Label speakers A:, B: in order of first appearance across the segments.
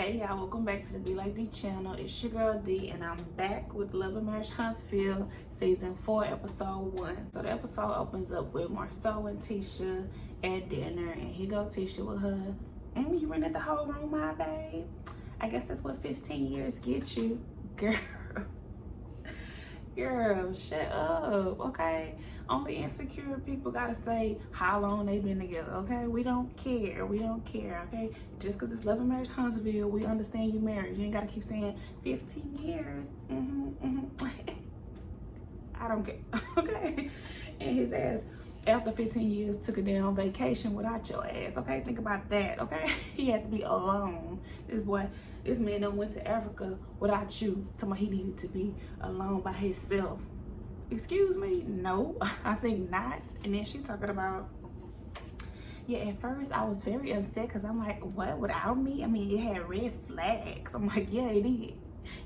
A: Hey y'all, welcome back to the Be Like D channel. It's your girl D, and I'm back with Love and Marriage Huntsville season 4 episode 1. So the episode opens up with Marceau and Tisha at dinner, and here go Tisha with her. You rented the whole room, my babe. I guess that's what 15 years get you, girl. Girl, shut up, okay? Only insecure people gotta say how long they been together, okay? We don't care, okay? Just because it's Love and Marriage Huntsville, we understand you married. You ain't gotta keep saying 15 years. I don't care, okay? And his ass, after 15 years, took a damn vacation without your ass, okay? Think about that, okay? He had to be alone. This man done went to Africa without you. Talking about he needed to be alone by himself. Excuse me? No, I think not. And then she talking about, yeah, at first I was very upset because I'm like, what, without me? I mean, it had red flags. I'm like, yeah, it did.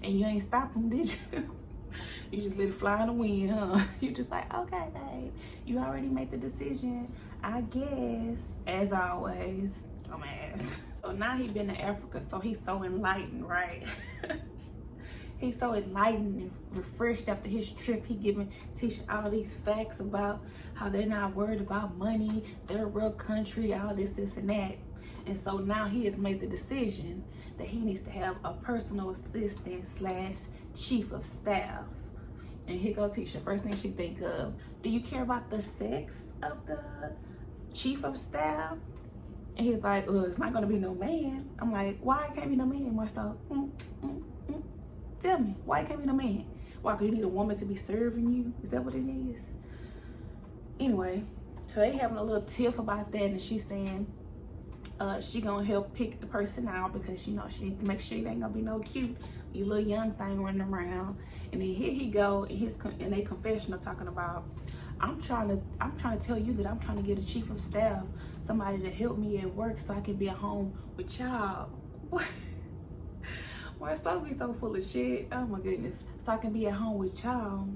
A: And you ain't stopped them, did you? You just let it fly in the wind, huh? You just like, okay, babe, you already made the decision, I guess. As always, dumbass. So now he been to Africa, so he's so enlightened, right? He's so enlightened and refreshed after his trip. He giving Tisha all these facts about how they're not worried about money, they're a real country, all this, and that. And so now he has made the decision that he needs to have a personal assistant / chief of staff. And here goes Tisha. First thing she think of, do you care about the sex of the chief of staff? And he's like, it's not gonna be no man. I'm like, why it can't be no man, Marceau? Tell me, why it can't be no man? Why, because you need a woman to be serving you? Is that what it is? Anyway, so they having a little tiff about that, and she's saying she gonna help pick the person out because she knows she needs to make sure it ain't gonna be no cute, you little young thing running around. And then here he go in a confessional talking about, I'm trying to tell you that I'm trying to get a chief of staff, somebody to help me at work so I can be at home with y'all. Marceau be so full of shit. Oh my goodness. So I can be at home with y'all,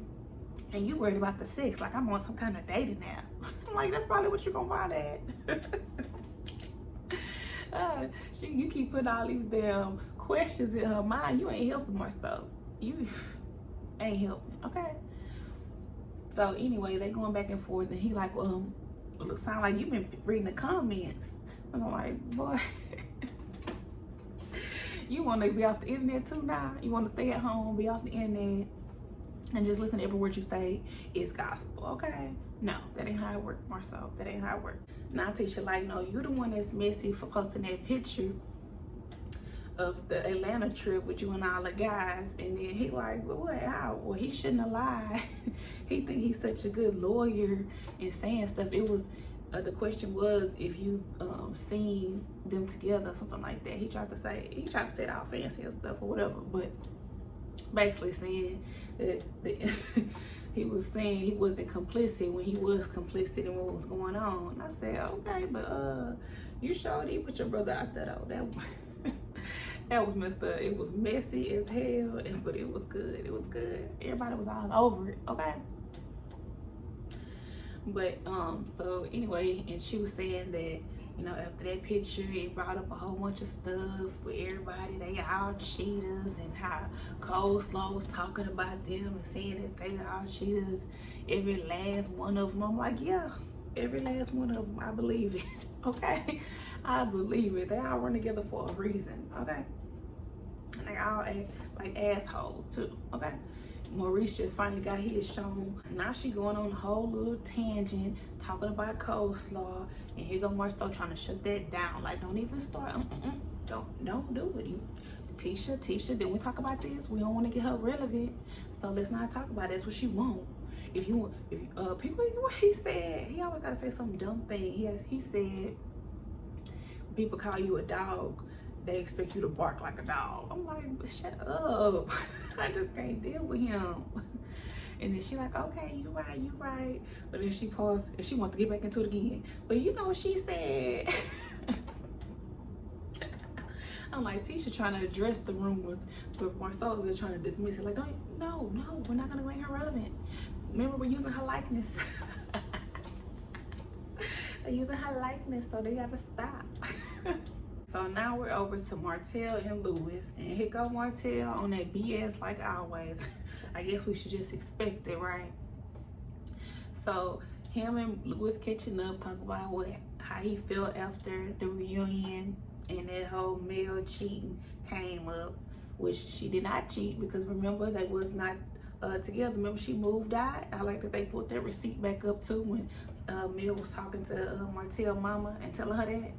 A: and you worried about the sex like I'm on some kind of dating app. I'm like, that's probably what you're gonna find at. You keep putting all these damn questions in her mind. You ain't helping Marceau. You ain't helping, okay? So anyway, they going back and forth, and he like, look, sound like you've been reading the comments. And I'm like, boy, you want to be off the internet too now? You want to stay at home, be off the internet, and just listen to every word you say is gospel, okay? No, that ain't how it work, Marceau. That ain't how it work. Now Tisha like, no, you the one that's messy for posting that picture of the Atlanta trip with you and all the guys. And then he like, well, what, how? Well, he shouldn't have lied. He think he's such a good lawyer and saying stuff. It was, the question was if you seen them together, something like that. He tried to say it all fancy and stuff or whatever, but basically saying that he was saying he wasn't complicit when he was complicit in what was going on. And I said, okay, but you sure did put your brother out there though. That was messed up. It was messy as hell, but it was good. It was good. Everybody was all over it, okay? But so anyway, and she was saying that, you know, after that picture, it brought up a whole bunch of stuff with everybody. They all cheaters, and how Coleslaw was talking about them and saying that they all cheaters, every last one of them. I'm like, yeah, every last one of them. I believe it, okay? I believe it. They all run together for a reason, okay? And they all act like assholes too, okay? Maurice just finally got his shown. Now she going on a whole little tangent talking about coleslaw, and here go Marceau trying to shut that down. Like, don't even start. Don't do it. Tisha, didn't we talk about this? We don't want to get her relevant, so let's not talk about it. That's what she want. If people, what he said, he always gotta say some dumb thing. He said, people call you a dog, they expect you to bark like a dog. I'm like, shut up. I just can't deal with him. And then she like, okay, you right. But then she paused and she wanted to get back into it again. But you know what she said? I'm like, Tisha trying to address the rumors, but Marceau was trying to dismiss it. Like, no, we're not gonna make her relevant. Remember, we're using her likeness. They're using her likeness, so they gotta stop. So now we're over to Martell and Lewis, and here go Martell on that BS like always. I guess we should just expect it, right? So him and Lewis catching up, talking about how he felt after the reunion, and that whole Mel cheating came up, which she did not cheat, because remember, they was not together. Remember, she moved out. I like that they put that receipt back up too when Mel was talking to Martell mama and telling her that.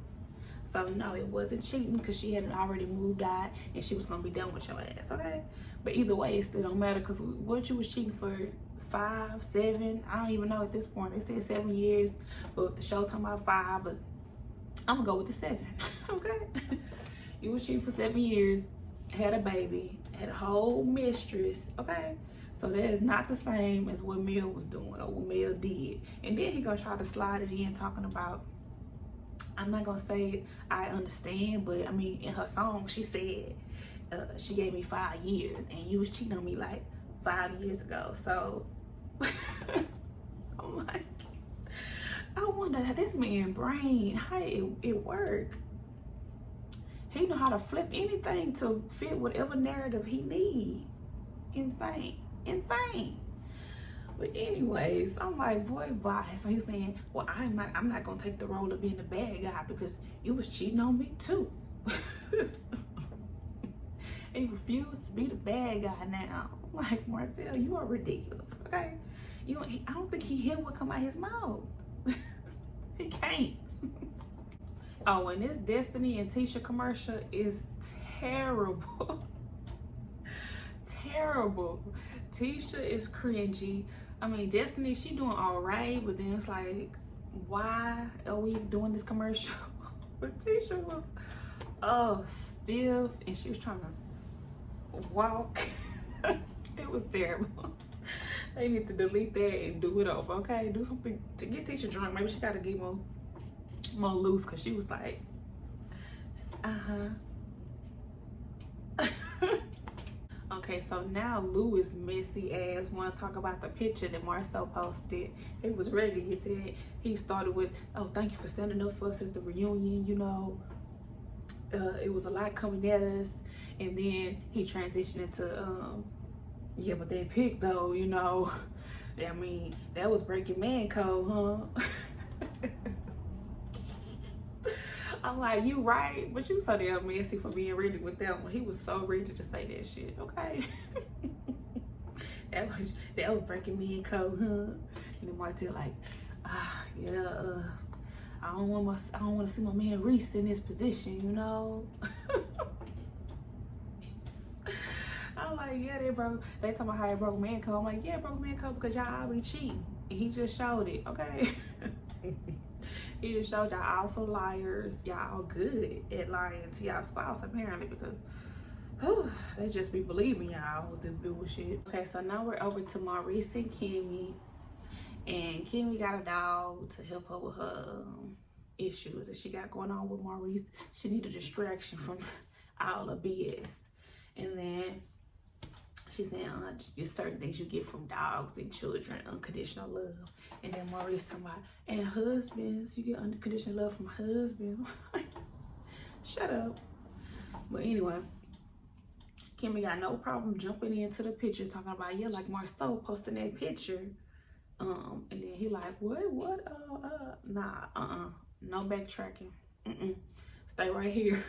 A: So no, it wasn't cheating, because she had already moved out and she was gonna be done with your ass, okay? But either way, it still don't matter, because what you was cheating for 5, 7, I don't even know at this point. They said 7 years, but the show talking about 5, but I'm gonna go with the 7, okay? You was cheating for 7 years, had a baby, had a whole mistress, okay? So that is not the same as what Mel was doing or what Mel did. And then he gonna try to slide it in talking about, I'm not gonna say I understand, but I mean, in her song, she said, she gave me 5 years and you was cheating on me like 5 years ago. So I'm like, I wonder how this man's brain, how it work. He know how to flip anything to fit whatever narrative he need. Insane. But anyways, I'm like, boy, bye. So he's saying, well, I'm not gonna take the role of being the bad guy, because you was cheating on me too. And he refused to be the bad guy now. I'm like, Martell, you are ridiculous, okay? I don't think he hear what come out his mouth. He can't. Oh, and this Destiny and Tisha commercial is terrible. Terrible. Tisha is cringy. I mean, Destiny, she doing all right, but then it's like, why are we doing this commercial? But Tisha was stiff, and she was trying to walk. It was terrible. They need to delete that and do it over, okay? Do something to get Tisha drunk. Maybe she gotta get more loose, because she was like, Okay, so now Louis messy ass want to talk about the picture that Marcel posted. He was ready to get to that. He started with, oh, thank you for standing up for us at the reunion, you know. It was a lot coming at us. And then he transitioned into, yeah, but that pic though, you know. I mean, that was breaking man code, huh? I'm like, you right, but you so damn messy for being ready with that one. He was so ready to say that shit, okay? that was breaking me in code, huh? And then Martell like, yeah, I don't want to see my man Reese in this position, you know. I'm like, yeah, they talking about how it broke man code. I'm like, yeah, it broke man code because y'all all be cheating, and he just showed it, okay? He just showed y'all also liars. Y'all all good at lying to y'all spouse, apparently, because they just be believing y'all with this bullshit. Okay, so now we're over to Maurice and Kimmy. And Kimmy got a dog to help her with her issues that she got going on with Maurice. She need a distraction from all the BS. And then she's saying there's certain things you get from dogs and children, unconditional love. And then Maurice talking about, and husbands, you get unconditional love from husbands. Shut up. But anyway, Kimmy got no problem jumping into the picture, talking about, yeah, like Marceau posting that picture. And then he like, what, nah, no backtracking, stay right here.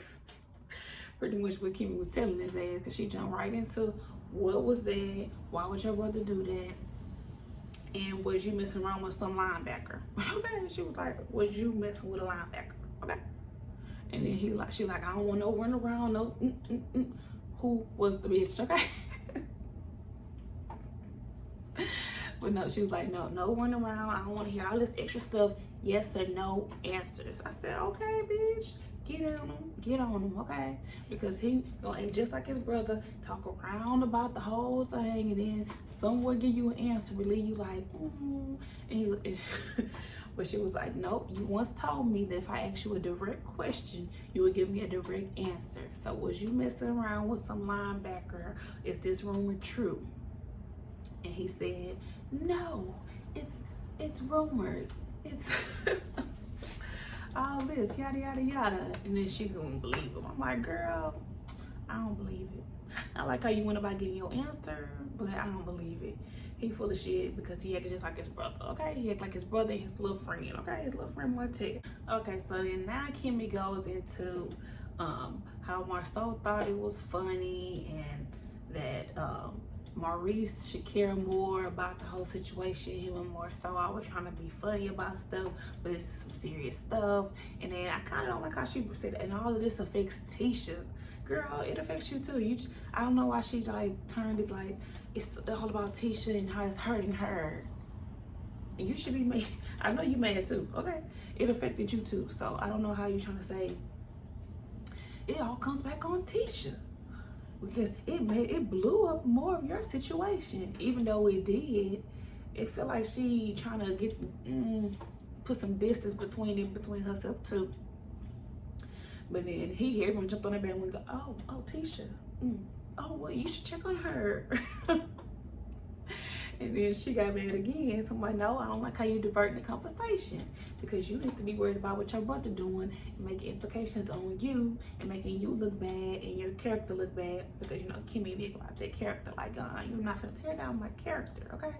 A: Pretty much what Kimmy was telling his ass, because she jumped right into, what was that? Why would your brother do that? And was you messing around with some linebacker? Okay, she was like, was you messing with a linebacker? Okay. And then she like, I don't want no run around, no, Who was the bitch? Okay. But no, she was like, no run around. I don't want to hear all this extra stuff. Yes or no answers. I said, okay, bitch. Get on him, okay? Because he gonna act just like his brother, talk around about the whole thing, and then someone give you an answer, really you like, and but she was like, nope, you once told me that if I asked you a direct question, you would give me a direct answer. So was you messing around with some linebacker? Is this rumor true? And he said, no, it's rumors. It's all this, yada, yada, yada. And then she gonna believe him. I'm like, girl, I don't believe it. I like how you went about getting your answer, but I don't believe it. He full of shit because he acted just like his brother, okay? He act like his brother and his little friend, okay? His little friend Martell. Okay, so then now Kimmy goes into how Marceau thought it was funny and that Maurice should care more about the whole situation. Him and Marceau always trying to be funny about stuff, but it's some serious stuff. And then I kind of don't like how she said, and all of this affects Tisha. Girl, it affects you too. I don't know why she like turned it like it's all about Tisha and how it's hurting her. And you should be mad. I know you mad too. Okay, it affected you too. So I don't know how you trying to say it all comes back on Tisha, because it blew up more of your situation. Even though it did, it felt like she trying to get put some distance between herself too. But then everyone jumped on that band and go, oh Tisha, oh well, you should check on her. And then she got mad again. So I'm like, no, I don't like how you diverting the conversation, because you need to be worried about what your brother doing and making implications on you and making you look bad and your character look bad, because you know Kimmy big about that character. Like, you're not gonna tear down my character, okay?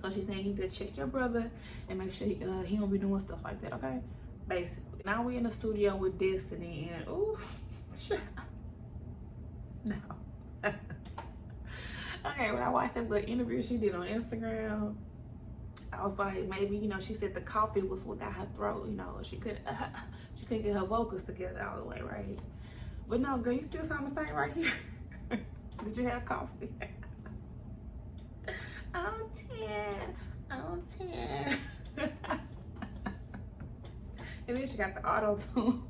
A: So she's saying you need to check your brother and make sure he don't be doing stuff like that, okay? Basically. Now we're in the studio with Destiny and ooh, no. Okay, when I watched that little interview she did on Instagram, I was like, maybe, you know, she said the coffee was what got her throat, you know, she couldn't get her vocals together all the way, right? But no, girl, you still sound the same right here. Did you have coffee? I'm 10. And then she got the auto-tune.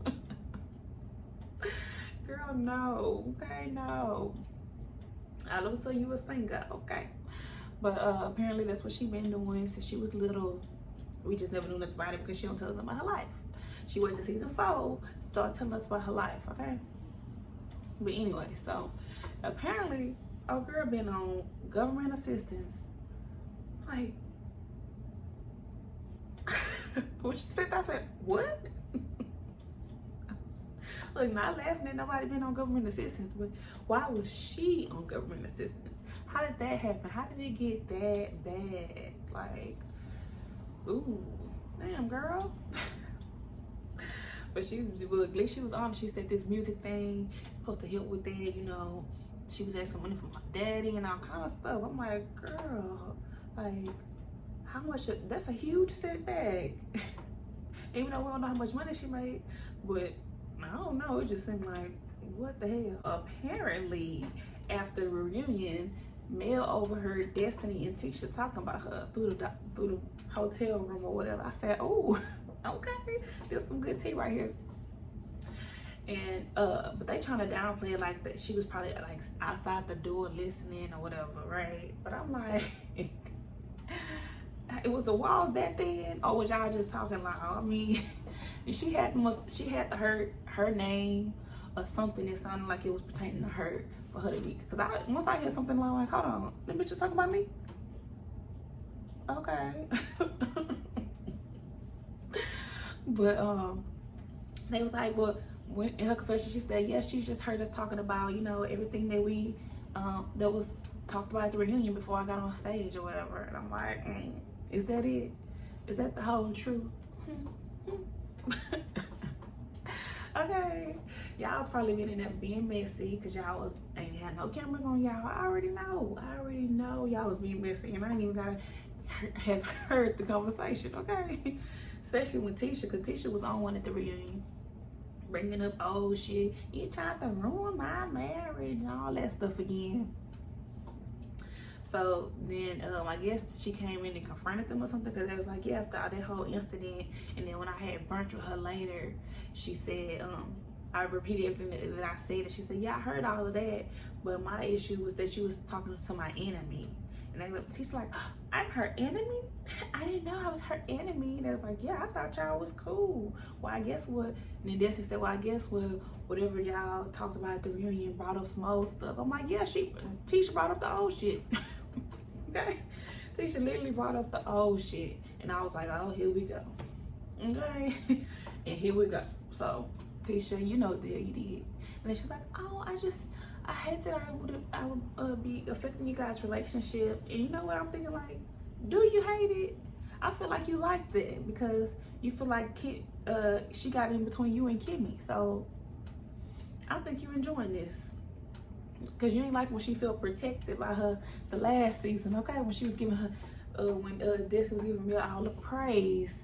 A: Girl, no, okay, no. All of a sudden you a singer, okay? But apparently that's what she been doing since she was little. We just never knew nothing about it because she don't tell us about her life. She went to season 4, so tell us about her life, okay? But anyway, so apparently a girl been on government assistance. Like, when she said that, I said, what? Look, not laughing at nobody been on government assistance, but why was she on government assistance? How did that happen? How did it get that bad? Like, ooh, damn, girl. But at least she was honest. She said this music thing is supposed to help with that, you know. She was asking money from my daddy and all kind of stuff. I'm like, girl, like, how much? That's a huge setback. Even though we don't know how much money she made, but I don't know. It just seemed like, what the hell? Apparently, after the reunion, Mel overheard Destiny and Tisha talking about her through the hotel room or whatever. I said, oh, okay, there's some good tea right here. And but they trying to downplay it like that she was probably like outside the door listening or whatever, right? But I'm like, it was the walls that thin, or was y'all just talking loud? I mean, she had to heard her name or something that sounded like it was pertaining to her for her to be. Because once I hear something like, hold on, that bitch is talking about me. Okay. But they was like, well, when in her confession she said, yes, she just heard us talking about, you know, everything that we that was talked about at the reunion before I got on stage or whatever. And I'm like, is that it? Is that the whole truth? Okay, y'all was probably getting up being messy because y'all ain't had no cameras on y'all. I already know y'all was being messy, and I ain't even gotta have heard the conversation, okay? Especially when Tisha, because Tisha was on one at the reunion, bringing up old shit. You tried to ruin my marriage and all that stuff again. So then I guess she came in and confronted them or something, because it was like, yeah, after that whole incident, and then when I had brunch with her later, she said, I repeated everything that I said, and she said, yeah, I heard all of that, but my issue was that she was talking to my enemy. And she's like, I'm her enemy? I didn't know I was her enemy. And I was like, yeah, I thought y'all was cool. Well, I guess what? And then Destiny said, well, I guess whatever y'all talked about at the reunion brought up some old stuff. I'm like, yeah, Tisha brought up the old shit. Okay? Tisha literally brought up the old shit. And I was like, oh, here we go. Okay. And here we go. So, Tisha, you know what the hell you did. And then she's like, oh, I hate that I would be affecting you guys' relationship. And you know what I'm thinking, like, do you hate it? I feel like you like that because you feel like she got in between you and Kimmy. So I think you're enjoying this. Because you ain't like when she felt protected by her the last season, okay? When she was giving her, when Desi was giving me all the praise.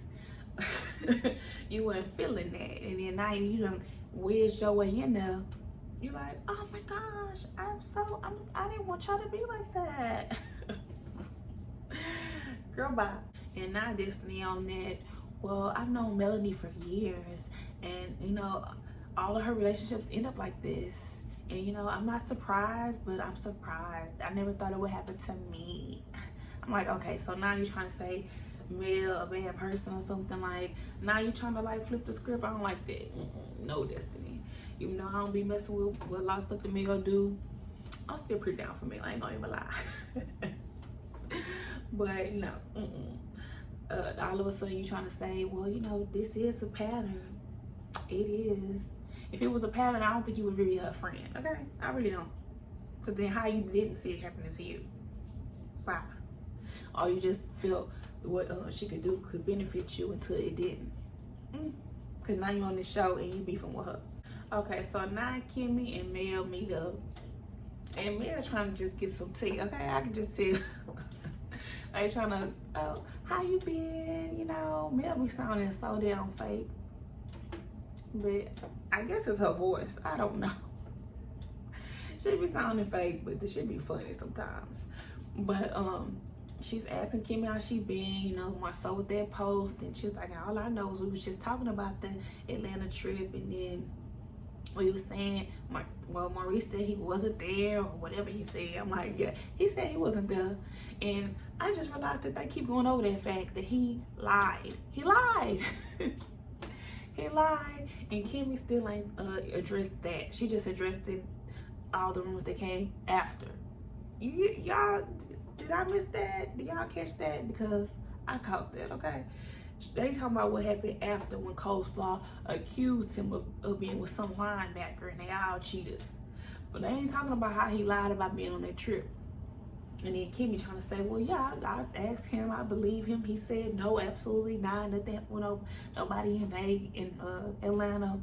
A: You weren't feeling that. And then now you done wedged your way in there. You're like, oh my gosh, I didn't want y'all to be like that. Girl, bye. And now Destiny on that, well, I've known Melanie for years. And, you know, all of her relationships end up like this. And, you know, I'm not surprised, but I'm surprised. I never thought it would happen to me. I'm like, okay, so now you're trying to say Mel a bad person or something. Like, now you're trying to, like, flip the script. I don't like that. No, Destiny. Even though I don't be messing with what a lot of stuff that Mel do, I'm still pretty down for Mel. I ain't gonna even lie. But, no. All of a sudden you're trying to say, well, you know, this is a pattern. It is. If it was a pattern, I don't think you would really be her friend. Okay? I really don't. Because then how you didn't see it happening to you? Why? Or you just felt what she could do could benefit you until it didn't. Because now you're on the show and you beefing with her. Okay, so now Kimmy and Mel meet up. And Mel trying to just get some tea. Okay, I can just tell. They trying to, oh, how you been? You know, Mel be sounding so damn fake. But I guess it's her voice. I don't know. She be sounding fake, but this should be funny sometimes. But she's asking Kimmy how she been, you know, more so with that post. And she's like, all I know is we was just talking about the Atlanta trip. And then we was saying, well, Maurice said he wasn't there or whatever he said. I'm like, yeah, he said he wasn't there. And I just realized that they keep going over that fact that he lied. He lied. He lied. And Kimmy still ain't addressed that. She just addressed it, all the rumors that came after. Y'all, did I miss that? Did y'all catch that? Because I caught that, okay? They talking about what happened after when Coleslaw accused him of being with some linebacker and they all cheaters. But they ain't talking about how he lied about being on that trip. And then Kimmy trying to say, well, yeah, I asked him, I believe him. He said, no, absolutely not. Nothing went over, nobody in Atlanta.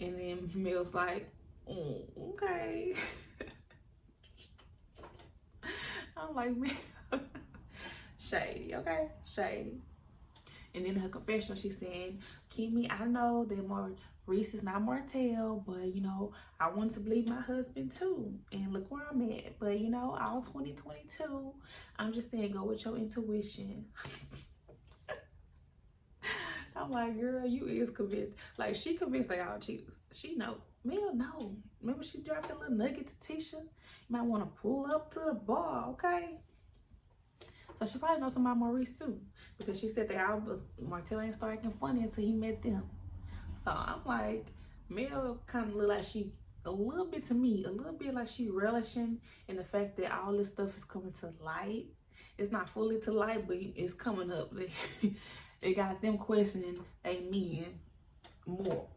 A: And then Mel's like, okay. I'm like, man, shady, okay? Shady. And then in her confession, she's saying, Kimmy, I know that Maurice is not Martell, but, you know, I want to believe my husband, too. And look where I'm at. But, you know, all 2022, I'm just saying, go with your intuition. I'm like, girl, you is convinced. Like, she convinced they all cheaters. She know. Mel, no. Remember she dropped a little nugget to Tisha? You might want to pull up to the bar, okay? So she probably knows somebody Maurice too, because she said Martell ain't started acting funny until he met them. So I'm like, Mel kind of look like she, a little bit to me, a little bit like she relishing in the fact that all this stuff is coming to light. It's not fully to light, but it's coming up. They got them questioning they men more.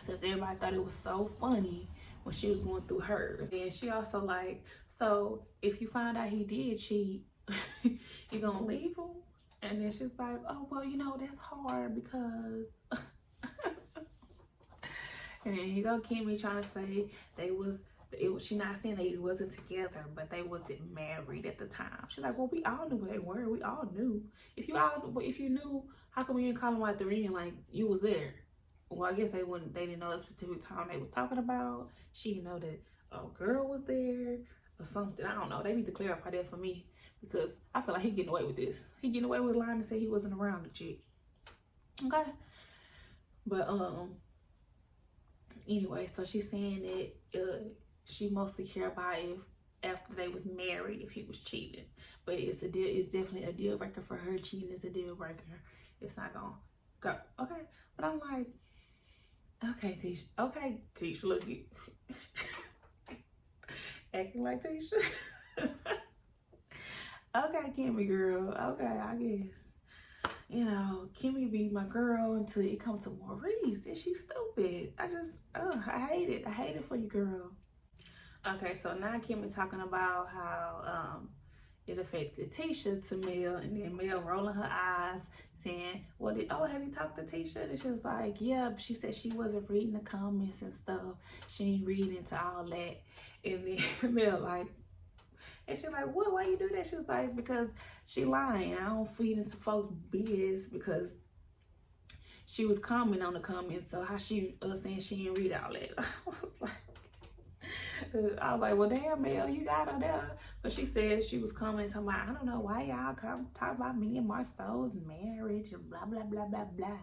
A: Since everybody thought it was so funny when she was going through hers. And she also like, so if you find out he did cheat, you gonna leave him? And then she's like, oh, well, you know, that's hard because and then here go Kimmy trying to say she not saying they wasn't together, but they wasn't married at the time. She's like, well, we all knew where they were. We all knew. If you knew, how come you didn't call them at the reunion like you was there? Well, I guess they didn't know the specific time they was talking about. She didn't know that a girl was there or something. I don't know. They need to clarify that for me, because I feel like he getting away with this. He getting away with lying to say he wasn't around the chick. Okay. But anyway, so she's saying that she mostly care about if after they was married, if he was cheating. But it's definitely a deal breaker for her. Cheating is a deal breaker. It's not gonna go. Okay. But I'm like, okay, Tisha. Okay, Tisha, look you. Acting like Tisha. Okay, Kimmy girl. Okay, I guess. you know, Kimmy be my girl until it comes to Maurice. And she's stupid. I hate it. I hate it for you, girl. Okay, so now Kimmy talking about how it affected Tisha to Mel, and then Mel rolling her eyes, saying, have you talked to Tisha? And she was like, yeah, but she said she wasn't reading the comments and stuff. She ain't reading into all that. And then Mel like, and she's like, what? Why you do that? She was like, because she lying. I don't feed into folks' BS, because she was commenting on the comments. So how she saying she didn't read all that? I was like, well, damn, Mel, you got her there. But she said she was commenting about, I don't know why y'all come talk about me and Marcel's marriage and blah, blah, blah, blah, blah.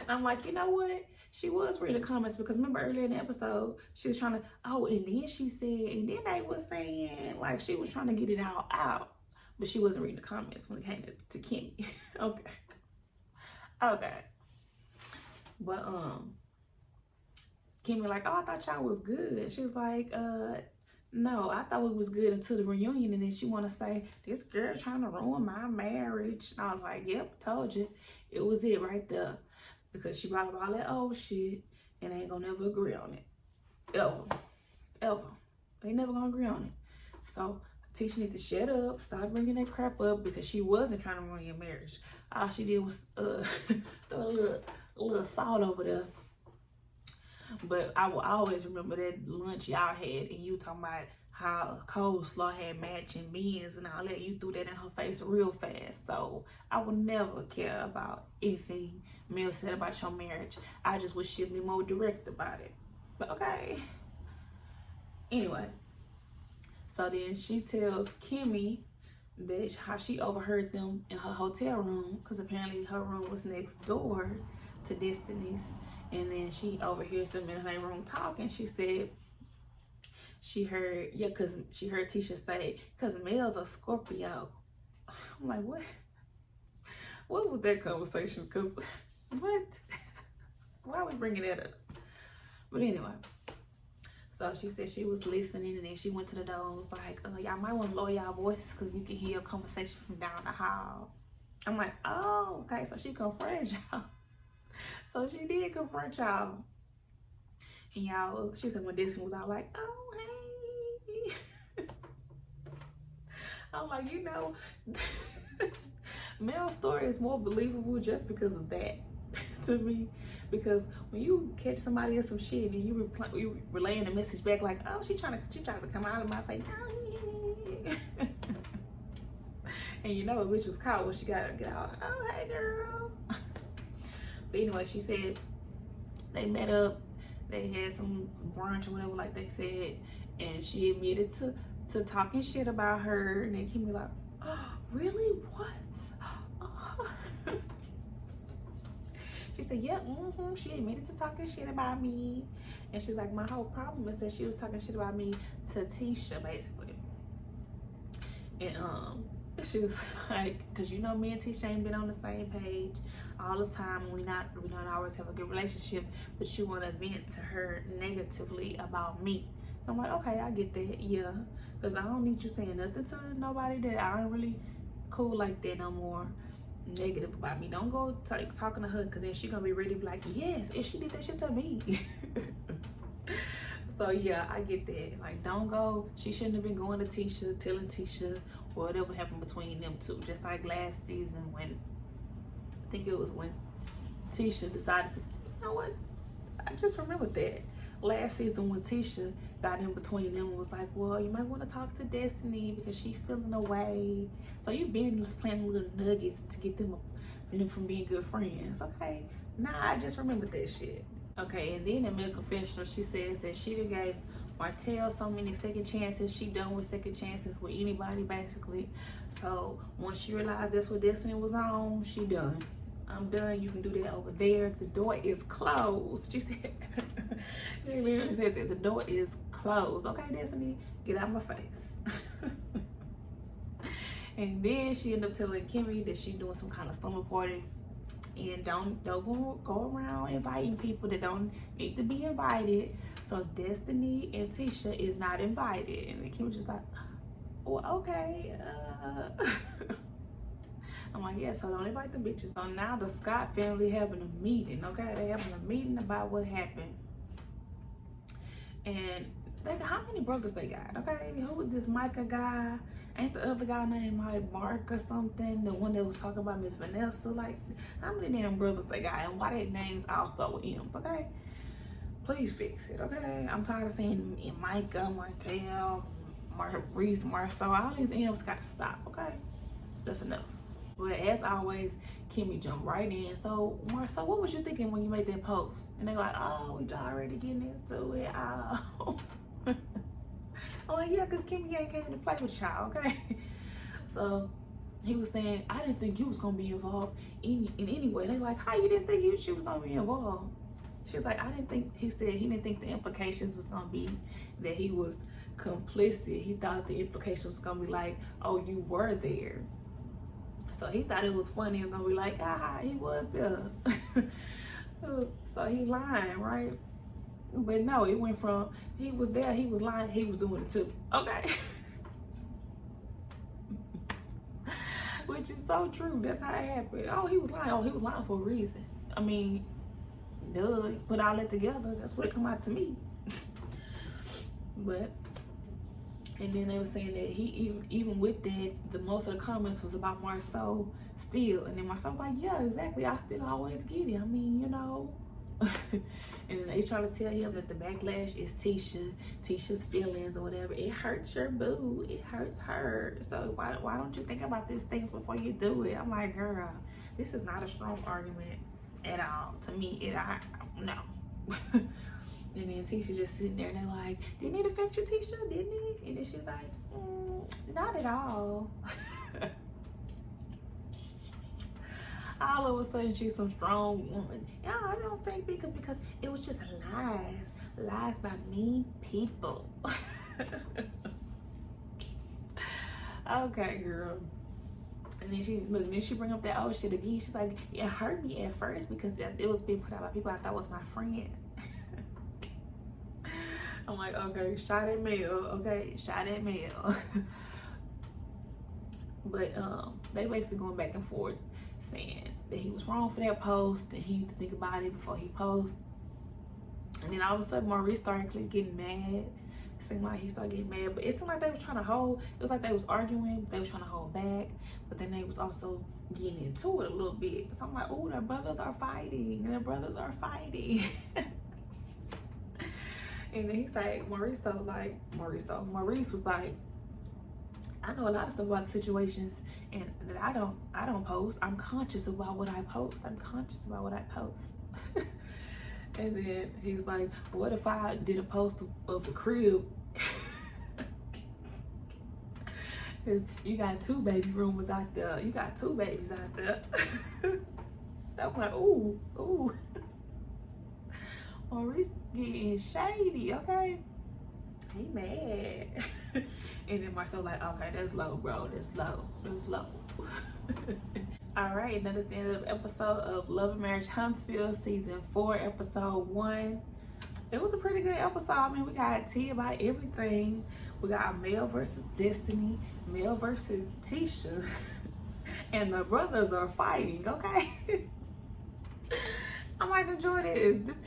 A: I'm like, you know what? She was reading the comments, because remember earlier in the episode, she was trying to, and then she said, and then they was saying, like, she was trying to get it all out. But she wasn't reading the comments when it came to Kimmy. Okay. But, Kimmy like, I thought y'all was good. She was like, no, I thought it was good until the reunion. And then she want to say, this girl trying to ruin my marriage. And I was like, yep, told you. It was it right there. Because she brought up all that old shit and ain't gonna never agree on it. Ever. They never gonna agree on it. So Tisha need to shut up, stop bringing that crap up, because she wasn't trying to ruin your marriage. All she did was throw a little salt over there. But I will always remember that lunch y'all had, and you talking about how coleslaw had matching beans and all that. You threw that in her face real fast. So I will never care about anything Mel said about your marriage. I just wish she'd be more direct about it. But okay. Anyway. So then she tells Kimmy that how she overheard them in her hotel room, because apparently her room was next door to Destiny's. And then she overhears them in her room talking. She said she heard, because she heard Tisha say, because Mel's a Scorpio. I'm like, what? What was that conversation? Because, what? Why are we bringing that up? But anyway, so she said she was listening, and then she went to the door and was like, y'all might want to lower y'all voices because we can hear a conversation from down the hall. I'm like, oh, okay, so she confronted y'all. So she did confront y'all. And y'all, she said when Destiny was out like, oh, hey. I'm like, you know, Mel's story is more believable just because of that to me. Because when you catch somebody in some shit and you relaying the message back like, oh, she trying to come out of my face. And you know a bitch was caught when she got to get out. Oh, hey, girl. But anyway, she said they met up, they had some brunch or whatever, like they said, and she admitted to talking shit about her. And then Kimmy like, oh, really? What? Oh. She said, yeah, she admitted to talking shit about me. And she's like, my whole problem is that she was talking shit about me to Tisha, basically. And she was like, because you know me and Tisha ain't been on the same page all the time. We don't always have a good relationship, but you want to vent to her negatively about me. I'm like, okay, I get that, yeah. Because I don't need you saying nothing to nobody that I ain't really cool like that no more. Negative about me. Don't go talking to her, because then she gonna be ready to be like, yes, and she did that shit to me. So yeah, I get that. Like, don't go. She shouldn't have been going to Tisha, telling Tisha whatever happened between them two. Just like last season when, I think it was when Tisha decided to, you know what? I just remembered that. Last season when Tisha got in between them and was like, well, you might want to talk to Destiny because she's feeling away. So you been just planting little nuggets to get them from being good friends. Okay. Nah, I just remembered that shit. Okay, and then in Mel Confessional, she says that she done gave Martell so many second chances. She done with second chances with anybody, basically. So once she realized that's what Destiny was on, she done. I'm done. You can do that over there. The door is closed. She said, she literally said that the door is closed. Okay, Destiny, get out of my face. And then she ended up telling Kimmy that she's doing some kind of slumber party. And don't go around inviting people that don't need to be invited. So Destiny and Tisha is not invited. And Kim was just like, well, okay. I'm like, yeah, so don't invite the bitches. So now the Scott family having a meeting, okay? They having a meeting about what happened. And they got, how many brothers they got, okay? Who is this Micah guy? Ain't the other guy named like Mark or something? The one that was talking about Miss Vanessa? Like, how many damn brothers they got? And why their names all start with M's, okay? Please fix it, okay? I'm tired of seeing Micah, Martell, Reese, Marceau. All these M's gotta stop, okay? That's enough. But as always, Kimmy jumped right in. So, Marceau, what was you thinking when you made that post? And they're like, oh, we already getting into it. Oh. I'm like, yeah, because Kimmy ain't came to play with y'all, okay? So, he was saying, I didn't think you was going to be involved in any way. They're like, how you didn't think she was going to be involved? She was like, I didn't think, he said he didn't think the implications was going to be that he was complicit. He thought the implications was going to be like, oh, you were there. So he thought it was funny and gonna be like, he was there. So he lying, right? But no, it went from he was there, he was lying, he was doing it too. Okay. Which is so true. That's how it happened. Oh, he was lying. Oh, he was lying for a reason. I mean, duh, put all that together. That's what it come out to me. But and then they were saying that he even with that, the most of the comments was about Marceau still. And then Marceau was like, yeah, exactly. I still always get it. I mean, you know. And then they try to tell him that the backlash is Tisha's feelings or whatever. It hurts your boo. It hurts her. So why don't you think about these things before you do it? I'm like, girl, this is not a strong argument at all. To me, no. And then Tisha just sitting there and they're like, didn't it affect you, Tisha? Didn't it? And then she's like, not at all. All of a sudden she's some strong woman. Yeah, I don't think because it was just lies by mean people. Okay, girl. And then she bring up that old shit again. She's like, it hurt me at first because it was being put out by people I thought was my friend. I'm like, okay, shot at mail. Okay, shot at mail. But they basically going back and forth saying that he was wrong for that post and he need to think about it before he posts. And then all of a sudden Maurice started getting mad. It seemed like he started getting mad, but it seemed like they was trying to hold, it was like they was arguing, they was trying to hold back, but then they was also getting into it a little bit. So I'm like, oh, their brothers are fighting. And then he's like, Maurice was like, I know a lot of stuff about the situations and that I don't post. I'm conscious about what I post. And then he's like, what if I did a post of the crib? Cause you got 2 baby rumors out there. You got 2 babies out there. I'm like, ooh. Maurice getting shady, okay? He mad. And then Marceau like, okay, that's low, bro. That's low. All right, and that is the end of the episode of Love and Marriage Huntsville, season 4, episode 1. It was a pretty good episode. I mean, we got tea about everything. We got Mel versus Destiny, Mel versus Tisha, and the brothers are fighting, okay? I might enjoy this.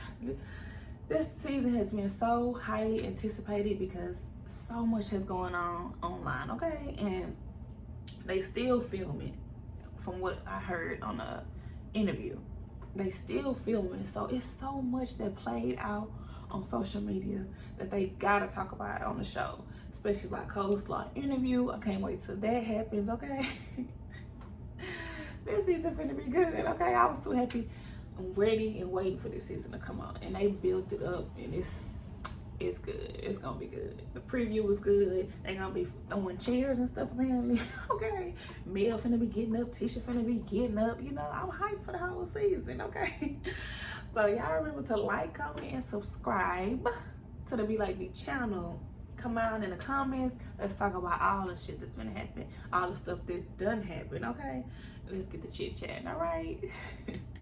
A: This season has been so highly anticipated because so much has gone on online, okay? And they still filming, from what I heard on the interview. They still filming, so it's so much that played out on social media that they gotta talk about on the show, especially about Coleslaw interview. I can't wait till that happens, okay? This season finna be good, okay? I was so happy. I'm ready and waiting for this season to come on, and they built it up, and it's good. It's gonna be good. The preview was good. They gonna be throwing chairs and stuff apparently. Okay, Mel finna be getting up, Tisha finna be getting up. You know, I'm hyped for the whole season. Okay, so y'all remember to like, comment, and subscribe to the Be Like Me channel. Come out in the comments. Let's talk about all the shit that's gonna happen, all the stuff that's done happen. Okay, let's get the chit chat. All right.